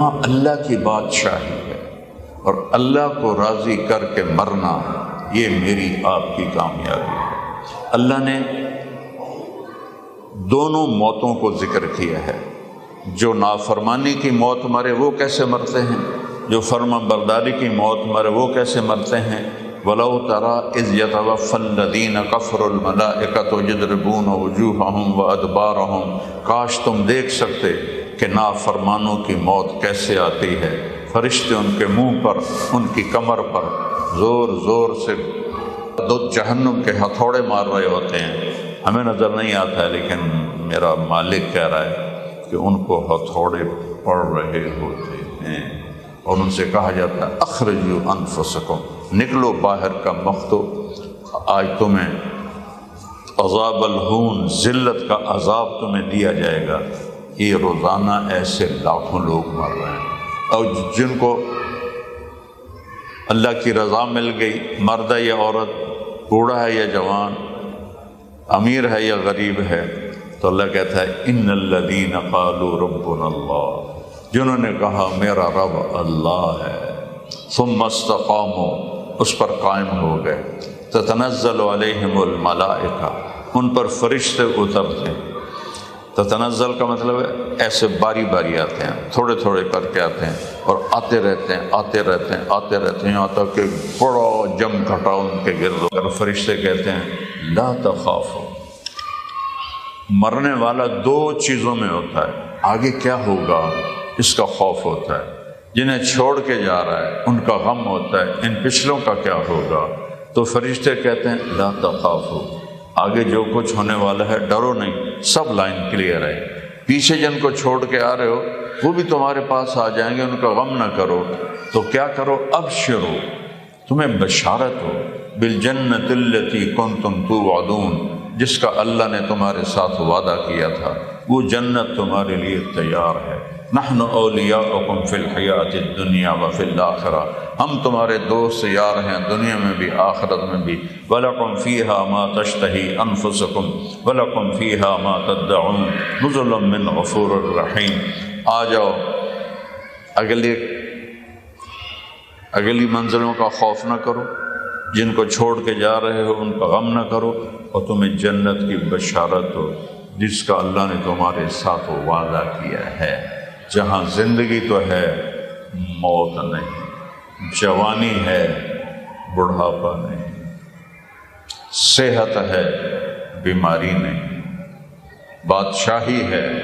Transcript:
اللہ کی بادشاہی ہے اور اللہ کو راضی کر کے مرنا، یہ میری آپ کی کامیابی ہے۔ اللہ نے دونوں موتوں کو ذکر کیا ہے۔ جو نافرمانی کی موت مرے وہ کیسے مرتے ہیں، جو فرما برداری کی موت مرے وہ کیسے مرتے ہیں۔ وَلَوْ تَرَىٰ إِذْ يَتَوَفَّى الَّذِينَ كَفَرُوا الْمَلَائِكَةُ يَضْرِبُونَ وُجُوهَهُمْ وَأَدْبَارَهُمْ، کاش تم دیکھ سکتے کہ نافرمانوں کی موت کیسے آتی ہے۔ فرشتے ان کے منہ پر، ان کی کمر پر زور زور سے دو جہنم کے ہتھوڑے مار رہے ہوتے ہیں۔ ہمیں نظر نہیں آتا ہے لیکن میرا مالک کہہ رہا ہے کہ ان کو ہتھوڑے پڑ رہے ہوتے ہیں، اور ان سے کہا جاتا ہے اخرجوا انفسکم، نکلو باہر کا مختو، آج تمہیں عذاب الہون، ذلت کا عذاب تمہیں دیا جائے گا۔ یہ روزانہ ایسے لاکھوں لوگ مر رہے ہیں، اور جن کو اللہ کی رضا مل گئی، مرد ہے یا عورت، بوڑھا ہے یا جوان، امیر ہے یا غریب ہے، تو اللہ کہتا ہے ان الذین قالوا ربنا اللہ، جنہوں نے کہا میرا رب اللہ ہے، ثم استقاموا، اس پر قائم ہو گئے، تتنزل علیہم الملائکہ، ان پر فرشتے اترتے۔ تتنزل کا مطلب ہے ایسے باری باری آتے ہیں، تھوڑے تھوڑے کر کے آتے ہیں، اور آتے رہتے ہیں آتے رہتے ہیں آتے رہتے ہیں، یہاں تک کہ بڑا جم گھٹا ان کے گرد ہو کر فرشتے کہتے ہیں لا تخافوا۔ مرنے والا دو چیزوں میں ہوتا ہے، آگے کیا ہوگا اس کا خوف ہوتا ہے، جنہیں چھوڑ کے جا رہا ہے ان کا غم ہوتا ہے، ان پچھلوں کا کیا ہوگا۔ تو فرشتے کہتے ہیں لا تخافوا، آگے جو کچھ ہونے والا ہے ڈرو نہیں، سب لائن کلیئر ہے۔ پیچھے جن کو چھوڑ کے آ رہے ہو وہ بھی تمہارے پاس آ جائیں گے، ان کا غم نہ کرو۔ تو کیا کرو، ابشروا، تمہیں بشارت ہو، بالجنۃ التی کنتم توعدون، جس کا اللہ نے تمہارے ساتھ وعدہ کیا تھا، وہ جنت تمہارے لیے تیار ہے۔ نحن اولیاؤکم فی الحیات الدنیا وفی الآخرہ، ہم تمہارے دوست یار ہیں دنیا میں بھی آخرت میں بھی۔ وَلَكُمْ فِيهَا مَا تَشْتَهِي أَنفُسُكُمْ وَلَكُمْ فِيهَا مَا تَدَّعُونَ نُزُلًا مِّنْ غَفُورٍ رَحِيمٍ۔ آ جاؤ، اگلی منزلوں کا خوف نہ کرو، جن کو چھوڑ کے جا رہے ہو ان کا غم نہ کرو، اور تمہیں جنت کی بشارت ہو جس کا اللہ نے تمہارے ساتھ وعدہ کیا ہے، جہاں زندگی تو ہے موت نہیں، جوانی ہے بڑھاپا نہیں، صحت ہے بیماری نہیں، بادشاہی ہے